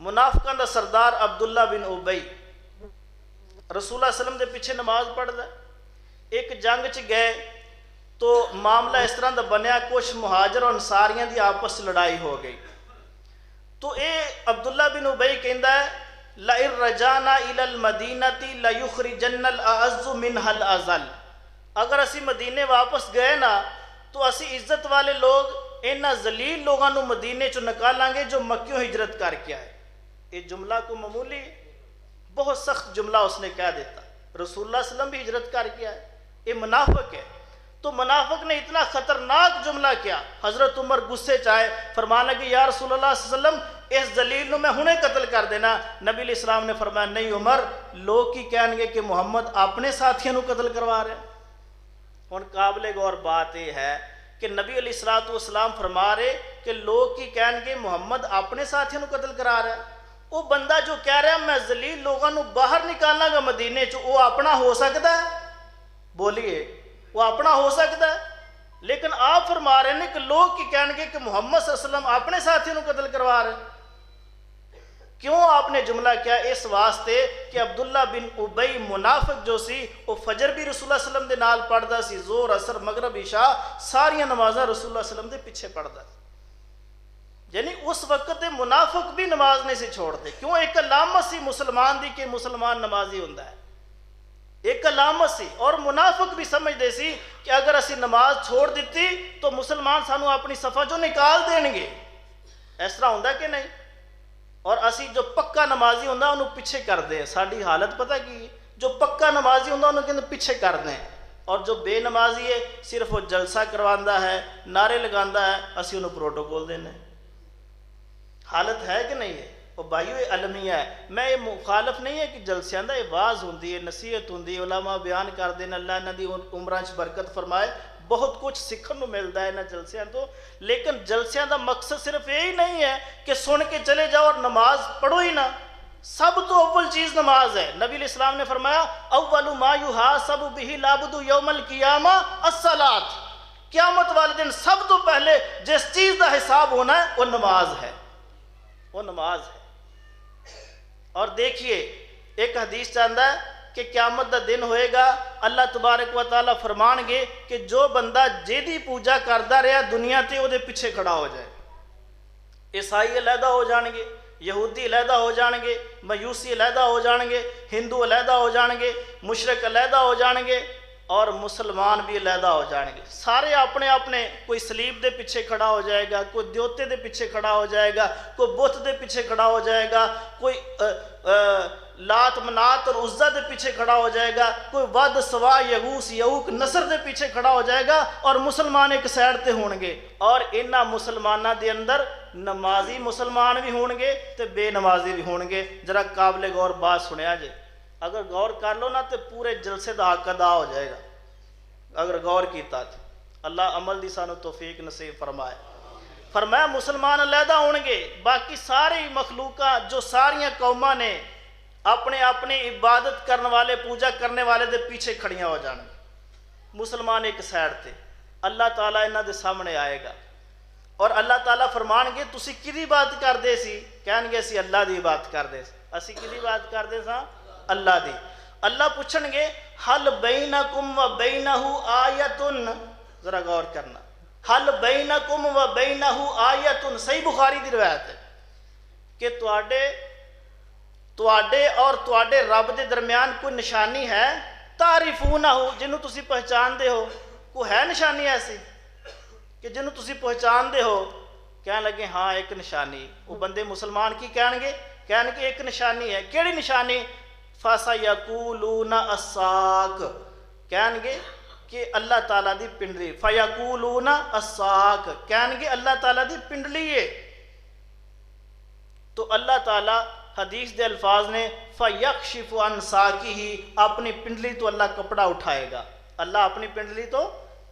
منافقان دا سردار عبداللہ بن ابی رسول اللہ صلی اللہ علیہ وسلم دے پیچھے نماز پڑھ دے۔ ایک جنگ چ گئے تو معاملہ اس طرح دا بنیا، کچھ مہاجر اور انصاریاں دی آپس لڑائی ہو گئی، تو اے عبداللہ بن ابی کہندا ہے لَإِن رَجَعْنَا إِلَى الْمَدِينَةِ لَيُخْرِجَنَّ الْأَعَزُّ مِنْهَا الْأَذَلَّ، اگر اسی مدینے واپس گئے نا تو اسی عزت والے لوگ انہاں ذلیل لوگاں نو مدینے چو نکالاں گے جو مکیوں ہجرت کر کے آئے. یہ جملہ کو معمولی بہت سخت جملہ اس نے کہہ دیتا. رسول اللہ صلی اللہ علیہ وسلم بھی ہجرت کر کے آئے. یہ منافق ہے. تو منافق نے اتنا خطرناک جملہ کیا. حضرت عمر غصے چائے, فرمانے لگے یا رسول اللہ صلی اللہ علیہ وسلم اس ذلیل نو میں ہنے قتل کر دینا. نبی علیہ السلام نے فرمایا نہیں عمر, لوگ کی کہیں گے کہ محمد اپنے ساتھیوں نو قتل کروا رہے. ہن قابل غور بات یہ ہے کہ نبی علیہ السلام فرما رہے کہ لوگ کی کہیں گے محمد اپنے ساتھیوں نو قتل کرا رہا ہے. وہ بندہ جو کہہ رہا ہے میں ذلیل لوگوں نو باہر نکالنا گا مدینے چ, وہ اپنا ہو سکتا ہے؟ بولیے, وہ اپنا ہو سکتا ہے؟ لیکن آپ فرما رہے ہیں کہ لوگ کی کہیں گے کہ محمد صلی اللہ علیہ وسلم اپنے ساتھیوں کو قتل کروا رہے ہیں. کیوں آپ نے جملہ کیا؟ اس واسطے کہ عبداللہ بن ابی منافق جو سی وہ فجر بھی رسول اللہ صلی اللہ علیہ وسلم دے نال پڑھدا سی, زور اثر مغرب عشاء ساریاں نمازاں رسول اللہ صلی اللہ علیہ وسلم دے پیچھے پڑھدا سی. یعنی اس وقت منافق بھی نماز نہیں سی چھوڑ دے. کیوں؟ ایک علامت سی مسلمان دی کہ مسلمان نمازی ہوندا ہے, ایک علامت سی. اور منافق بھی سمجھ دے سی کہ اگر اسی نماز چھوڑ دیتی تو مسلمان سانو اپنی صفحہ جو نکال دیں گے. اس طرح ہوندا کہ نہیں؟ اور اسی جو پکا نمازی ہوندا انہوں پیچھے کر دیں. ساڈی حالت پتہ کی؟ جو پکا نمازی ہوندا انہوں کہندے پیچھے کر دیں, اور جو بے نمازی ہے صرف وہ جلسہ کرواندا ہے, نعرے لگاندا ہے, اسی انہوں پروٹوکول دینے. حالت ہے کہ نہیں ہے؟ وہ بھائیو یہ المیہ ہے. میں یہ مخالف نہیں ہے کہ جلسیاں دا آواز ہوندی ہے, نصیحت ہوندی ہے, علماء بیان کر دین, اللہ انہاں دی عمراں چ برکت فرمائے, بہت کچھ سیکھن نو ملدا ہے انہاں جلسیاں تو. لیکن جلسیاں دا مقصد صرف یہی نہیں ہے کہ سن کے چلے جاؤ اور نماز پڑھو ہی نہ. سب تو اول چیز نماز ہے. نبی علیہ السلام نے فرمایا اول ما یحاسب به العبد یوم القیامہ الصلاۃ. قیامت والے دن سب تو پہلے جس چیز دا حساب ہونا ہے وہ نماز ہے, وہ نماز ہے. اور دیکھیے ایک حدیث چاہتا ہے کہ قیامت دا دن ہوئے گا, اللہ تبارک و تعالیٰ فرمان گے کہ جو بندہ جیدی پوجا کردا رہا دنیا تے او دے پیچھے کھڑا ہو جائے. عیسائی علیحدہ ہو جان گے, یہودی علیحدہ ہو جان گے, میوسی علیحدہ ہو جان گے, ہندو علیحدہ ہو جان گے, مشرک علیحدہ ہو جان گے, اور مسلمان بھی علیحدہ ہو جان گے. سارے اپنے اپنے, کوئی سلیب دے پیچھے کھڑا ہو جائے گا, کوئی دیوتے دے پیچھے کھڑا ہو جائے گا, کوئی بت دے پیچھے کھڑا ہو جائے گا, کوئی لات منات اور عزہ دے پیچھے کھڑا ہو جائے گا, کوئی ود سوا یغوس یعوق نصر دے پیچھے کھڑا ہو جائے گا, اور مسلمان ایک سائڈ تے ہون گے. اور انہاں مسلمانہ دے اندر نمازی مسلمان بھی ہون گے تے بے نمازی بھی ہون گے. ذرا قابل غور بات سنیا جے, اگر غور کر لو نا تو پورے جلسے دا حق ادا ہو جائے گا اگر غور کیتا تو. اللہ عمل دی سانو توفیق نصیب فرمائے. فرمایا مسلمان علیحدہ ہون گے, باقی ساری مخلوقات جو ساریاں قوماں نے اپنے اپنی عبادت کرنے والے, پوجا کرنے والے دے پیچھے کھڑیاں ہو جان گے. مسلمان ایک سائڈ تے, اللہ تعالیٰ انہاں دے سامنے آئے گا اور اللہ تعالیٰ فرمان گے تسی کدی بات کر دے سی؟ کہن گے اسی اللہ دی بات کر دے سی. اسی کدی بات کر دے ساں؟ اللہ دی. اللہ پوچھن گے حل بینکم و بینہ آیتن, ذرا غور کرنا, حل بینکم و بینہ آیتن, صحیح بخاری دی روایت ہے کہ تواڈے اور تواڈے رب دے درمیان کوئی نشانی ہے؟ تعریفونہ, جنہوں تسی پہچان دے ہو, کوئی ہے نشانی ایسی کہ جنہوں تسی پہچان دے ہو؟ کہنے لگے ہاں ایک نشانی. وہ بندے مسلمان کی کہن گے ایک نشانی ہے. کیڑی نشانی؟ فَسَيَقُولُونَ السَّاقُ, کہن گے کہ اللہ تعالیٰ دی پنڈلی. فَيَقُولُونَ السَّاقُ, کہن گے اللہ تعالیٰ دی پنڈلی ہے. تو اللہ تعالیٰ حدیث دے الفاظ نے فَيَقْشِفُ عَنْ سَاقِهِ, اپنی پنڈلی تو اللہ کپڑا اٹھائے گا. اللہ اپنی پنڈلی تو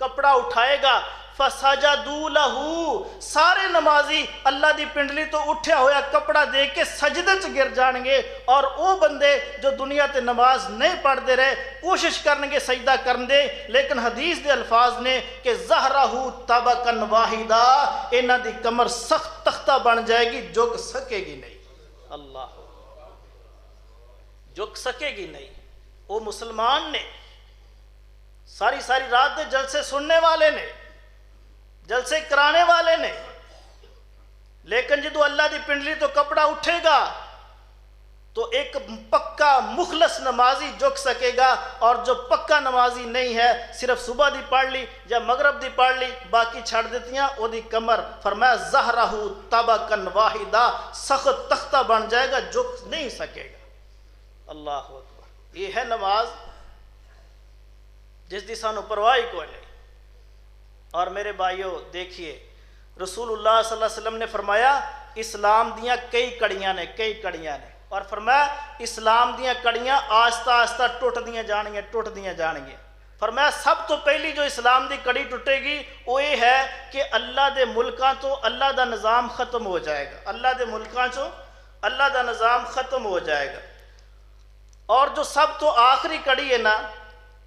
کپڑا اٹھائے گا. فَسَجَدُوا لَهُ, سارے نمازی اللہ دی پنڈلی تو اٹھیا ہویا کپڑا دے کے سجدے چ گر جان گے, اور وہ بندے جو دنیا تے نماز نہیں پڑھ دے رہے کوشش کرن گے سجدہ کرن دے, لیکن حدیث دے الفاظ نے کہ ظَهْرَهُ طَبَقًا وَاحِدًا, انہاں دی کمر سخت تختہ بن جائے گی, جھک سکے گی نہیں. اللہ, جھک سکے گی نہیں. وہ مسلمان نے ساری رات دے جلسے سننے والے نے, جلسے کرانے والے نے, لیکن جدو اللہ دی پنڈلی تو کپڑا اٹھے گا تو ایک پکا مخلص نمازی جھک سکے گا، اور جو پکا نمازی نہیں ہے صرف صبح دی پڑھ لی یا مغرب دی پڑھ لی باقی چھڑ دیتیاں، او دی کمر فرمایا زہرہ طبقاً واحدہ، سخت تختہ بن جائے گا، جھک نہیں سکے گا۔ اللہ اکبر، یہ ہے نماز جس دی سانو پرواہ کوئی نہیں۔ اور میرے بھائیو دیکھیے، رسول اللہ صلی اللہ علیہ وسلم نے فرمایا اسلام دیاں کئی کڑیاں نے، کئی کڑیاں نے، اور فرمایا اسلام دیاں کڑیاں آہستہ آہستہ ٹوٹ دیاں جانگیاں۔ فرمایا سب تو پہلی جو اسلام دی کڑی ٹوٹے گی وہ یہ ہے کہ اللہ دے ملکاں تو اللہ دا نظام ختم ہو جائے گا، اللہ دے ملکاں چو اللہ دا نظام ختم ہو جائے گا۔ اور جو سب تو آخری کڑی ہے نا،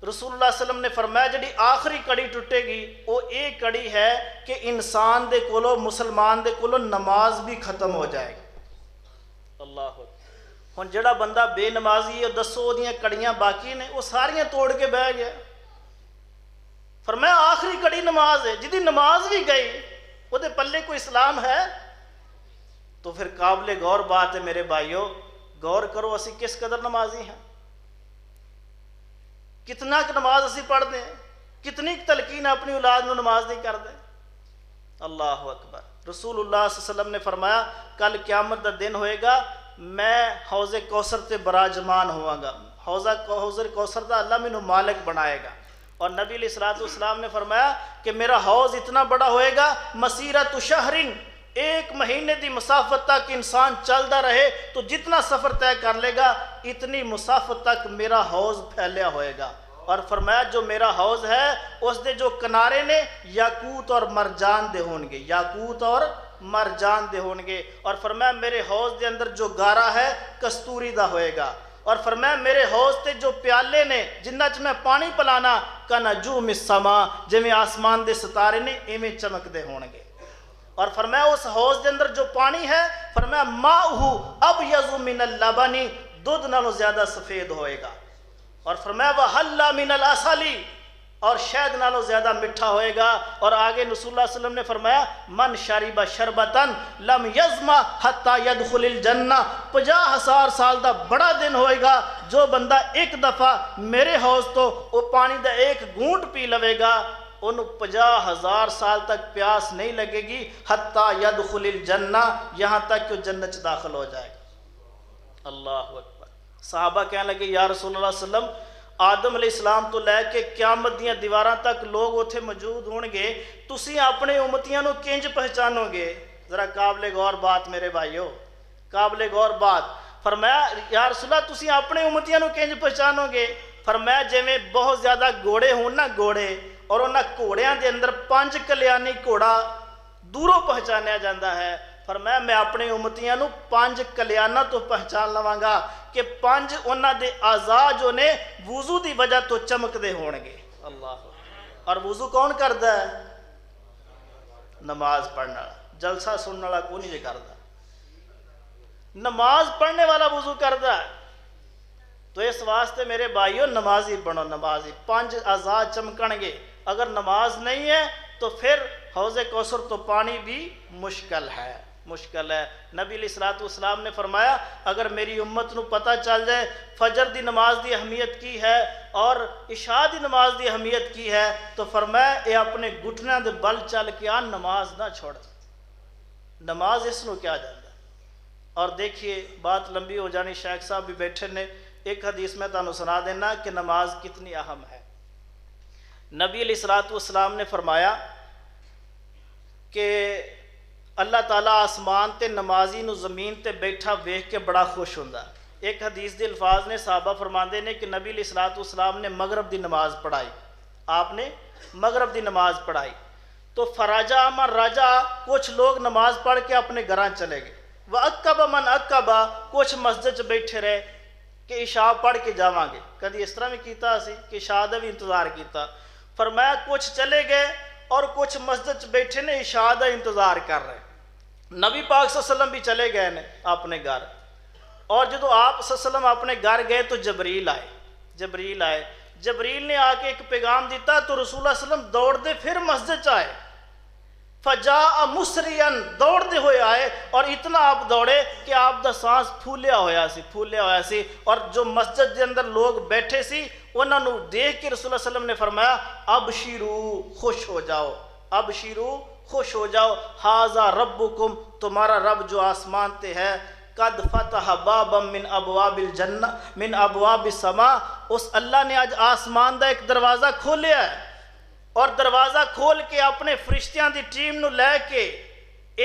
رسول اللہ صلی اللہ علیہ وسلم نے فرمایا جڑی آخری کڑی ٹوٹے گی وہ ایک کڑی ہے کہ انسان دے کولو، مسلمان دے کولو نماز بھی ختم ہو جائے گی۔ اللہ اکبر۔ ہن جڑا بندہ بے نمازی ہے، دسو دیاں کڑیاں باقی نے، وہ ساریاں توڑ کے بہ گیا۔ فرمایا آخری کڑی نماز ہے، جدی نماز بھی گئی وہ دے پلے کوئی اسلام ہے؟ تو پھر قابل غور بات ہے میرے بھائیو، غور کرو اسی کس قدر نمازی ہیں، کتنا نماز اسی پڑھ دیں، کتنی تلقین اپنی اولاد نو نماز نہیں کر دیں۔ اللہ اکبر۔ رسول اللہ صلی اللہ علیہ وسلم نے فرمایا کل قیامت دا دن ہوئے گا، میں حوض کوثر تے براجمان ہوا گا، حوض کوثر دا اللہ مینوں مالک بنائے گا۔ اور نبی علیہ الصلوۃ والسلام نے فرمایا کہ میرا حوض اتنا بڑا ہوئے گا، مسیرۃ شہرن، ایک مہینے دی مسافت تک انسان چلتا رہے تو جتنا سفر طے کر لے گا اتنی مسافت تک میرا حوض پھیلیا ہوئے گا۔ اور فرمایا جو میرا حوض ہے اس دے جو کنارے نے یاقوت اور مرجان دے ہون گے، یاقوت اور مرجان دے ہون گے۔ اور فرمایا میرے حوض دے اندر جو گارا ہے کستوری دا ہوئے گا۔ اور فرمایا میرے حوض تے جو پیالے نے جنہ چ میں پانی پلانا کا نجوم السما، جویں آسمان دے ستارے نے ایویں چمک دے ہون گے۔ اور فرمایا اس حوض دے اندر جو پانی ہے فرمایا ماؤہ ابیض من اللبن، دودھ نالوں زیادہ سفید ہوئے گا۔ اور فرمایا وحلا من العسل، اور شہد نالوں زیادہ میٹھا ہوئے گا۔ اور آگے رسول اللہ صلی اللہ علیہ وسلم نے فرمایا من شرب شربتا لم یظما حتی یدخل الجنہ، 50,000 سال دا بڑا دن ہوئے گا جو بندہ ایک دفعہ میرے حوض تو وہ پانی دا ایک گھونٹ پی لوے گا، انہوں 50,000 سال تک پیاس نہیں لگے گی، حتی یدخل الجنہ، یہاں تک کہ وہ جنت سے داخل ہو جائے گا۔ اللہ اکبر۔ صحابہ کہنے لگے یا رسول اللہ صلی اللہ علیہ وسلم آدم علیہ السلام تو لے کے قیامت دیاں دیواراں تک لوگ اتھے موجود ہون گے، تسی اپنے امتیاں نو کنج پہچانو گے؟ ذرا قابل غور بات میرے بھائیو، قابل غور بات۔ فرمایا یا رسول اللہ تسی اپنے امتیاں نو کنج پہچانو گے؟ فرمایا جویں بہت زیادہ گھوڑے ہون نا، گھوڑے، اور انہاں گھوڑیاں دے اندر 5 کلیانی گھوڑا دوروں پہچانیا جاندہ ہے، فرمایا میں اپنے امتیاں نو 5 کلیانہ تو پہچان لواں گا کہ 5 انہاں دے اعضاء جو نے وضو دی وجہ تو چمک دے ہون گے۔ اللہ، اور وضو کون کردا ہے؟ نماز پڑھنا والا، جلسہ سننے والا کو نہیں کردا، نماز پڑھنے والا وضو کردا ہے۔ تو اس واسطے میرے بھائیو نمازی بنو، نمازی، 5 اعضاء چمکن گے۔ اگر نماز نہیں ہے تو پھر حوض کوثر تو پانی بھی مشکل ہے، مشکل ہے۔ نبی علیہ الصلوۃ والسلام نے فرمایا اگر میری امت نو پتہ چل جائے فجر دی نماز دی اہمیت کی ہے اور عشاء دی نماز دی اہمیت کی ہے تو فرمایا اے اپنے گھٹنوں دے بل چل کے آ نماز نہ چھوڑ، نماز اس نو کیا جاتا ہے۔ اور دیکھیے بات لمبی ہو جانی، شیخ صاحب بھی بیٹھے نے، ایک حدیث میں تانوں سنا دینا کہ نماز کتنی اہم ہے۔ نبی علیہ الصلوۃ والسلام نے فرمایا کہ اللہ تعالیٰ آسمان تے نمازی نو زمین تے بیٹھا ویکھ کے بڑا خوش ہوندا۔ ایک حدیث دے الفاظ نے صحابہ فرماندے نے کہ نبی علیہ الصلوۃ والسلام نے مغرب دی نماز پڑھائی، آپ نے مغرب دی نماز پڑھائی تو فراجا من راجا، کچھ لوگ نماز پڑھ کے اپنے گھراں چلے گئے، وَأَقَّبَ مَنْ أَقَّبَ، کچھ مسجد بیٹھے رہے کہ عشاء پڑھ کے جاواں گے۔ کدی اس طرح بھی کیتا اسی کہ عشاء دا بھی انتظار کیتا۔ فرمایا کچھ چلے گئے اور کچھ مسجد بیٹھے نے عشاء دا انتظار کر رہے۔ نبی پاک صلی اللہ علیہ وسلم بھی چلے گئے نے اپنے گھر، اور جدو آپ صلی اللہ علیہ وسلم اپنے گھر گئے تو جبریل آئے، جبریل نے آ کے ایک پیغام دیتا تو رسول اللہ صلی اللہ علیہ وسلم دوڑ دے پھر مسجد آئے۔ فجاء مسریان دوڑتے ہوئے آئے اور اتنا آپ دوڑے کہ آپ دا سانس پھولیا ہویا سی اور جو مسجد دے اندر لوگ بیٹھے سی انہوں نے دیکھ کے رسول اللہ صلی اللہ علیہ وسلم نے فرمایا ابشرو خوش ہو جاؤ، ابشرو خوش ہو جاؤ، ھذا ربکم تمہارا رب جو آسمان تے ہے، قد فتح بابا من ابواب الجنہ من ابواب السماء، اس اللہ نے آج آسمان دا ایک دروازہ کھولیا ہے اور دروازہ کھول کے اپنے فرشتیاں دی ٹیم نو لے کے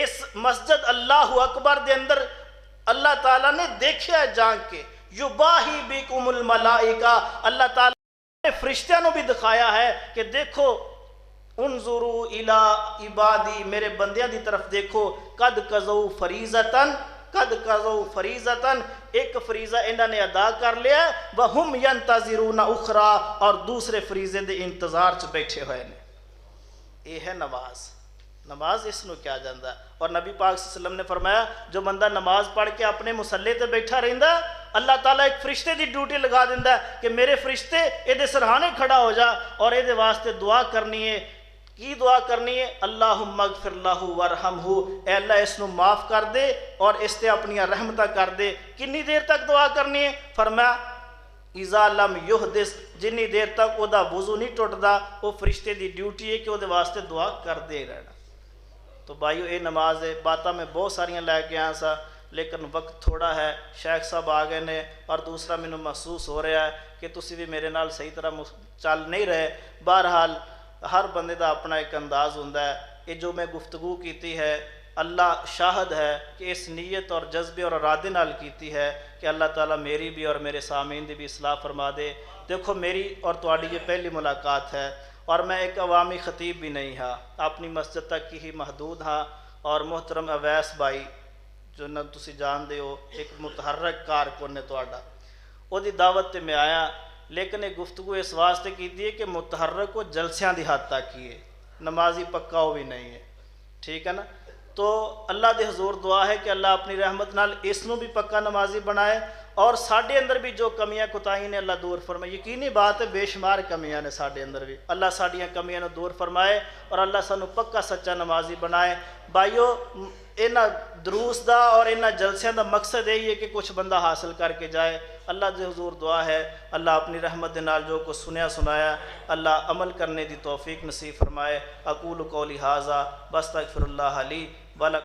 اس مسجد اللہ اکبر دے اندر اللہ تعالیٰ نے دیکھیا ہے جان کے، یباہی بکم الملائکہ، اللہ تعالیٰ نے فرشتیاں نو بھی دکھایا ہے کہ دیکھو انظروا الی عبادی، میرے بندیاں دی طرف دیکھو، قد قضوا فریضۃ، قد قضوا فریضۃ، ایک فریضہ انہوں نے ادا کر لیا ہے، وہم ینتظرون اخرى، اور دوسرے فریضے دے انتظار چ بیٹھے ہوئے نے۔ یہ ہے نماز، نماز اس نو کیا جاندہ ہے۔ اور نبی پاک صلی اللہ علیہ وسلم نے فرمایا جو بندہ نماز پڑھ کے اپنے مصلی تے بیٹھا رہندا ہے، اللہ تعالیٰ ایک فرشتے دی ڈیوٹی لگا دیندہ ہے کہ میرے فرشتے اے دے سرحانے کھڑا ہو جا اور اے دے واسطے دعا کرنی ہے۔ کی دعا کرنی ہے؟ اللہم اغفر لہ ورحمہ، اے اللہ اس نو معاف کر دے اور اس تے اپنی رحمتہ کر دے۔ کنی دیر تک دعا کرنی ہے؟ فرمایا اذا لم یحدث، جنی دیر تک او دا وضو نہیں ٹوٹدا، وہ فرشتے دی ڈیوٹی ہے کہ او دے واسطے دعا کر دے رہنا۔ تو بھائیو اے نماز ہے، باتاں میں بہت ساریاں لے کے آیا سا لیکن وقت تھوڑا ہے، شیخ صاحب آ گئے نے اور دوسرا مینو محسوس ہو رہا ہے کہ تسی بھی میرے نال صحیح طرح چل نہیں رہے۔ بہرحال ہر بندے دا اپنا ایک انداز ہوندہ ہے، یہ جو میں گفتگو کیتی ہے اللہ شاہد ہے کہ اس نیت اور جذبے اور ارادے نال کیتی ہے کہ اللہ تعالیٰ میری بھی اور میرے سامعین دی بھی اصلاح فرما دے۔ دیکھو میری اور تواڈی یہ پہلی ملاقات ہے اور میں ایک عوامی خطیب بھی نہیں ہاں، اپنی مسجد تک کی ہی محدود ہاں، اور محترم اویس بھائی جو نہ تسی جان دے ہو ایک متحرک کارکن نے تواڈا، وہ دی دعوت تے میں آیا، لیکن ایک گفتگو اس واسطے کی ہے کہ متحرک کو جلسیاں دی حد تک کی ہے، نمازی پکا ہو بھی نہیں ہے، ٹھیک ہے نا۔ تو اللہ دے حضور دعا ہے کہ اللہ اپنی رحمت نال اس نو بھی پکا نمازی بنائے اور ساڈے اندر بھی جو کمیاں کوتاہیاں نے اللہ دور فرمائے۔ یقینی بات ہے بے شمار کمیاں نے ساڈے اندر بھی، اللہ ساڈیاں کمیاں نو دور فرمائے اور اللہ سانو پکا سچا نمازی بنائے۔ بھائیو انہاں دروس دا اور انہاں جلسیاں دا مقصد یہی ہے کہ کچھ بندہ حاصل کر کے جائے۔ اللہ دے حضور دعا ہے اللہ اپنی رحمت دے نال جو کو سنیا سنایا اللہ عمل کرنے دی توفیق نصیب فرمائے۔ اقول قولی ھذا واستغفر اللہ لی ولکم۔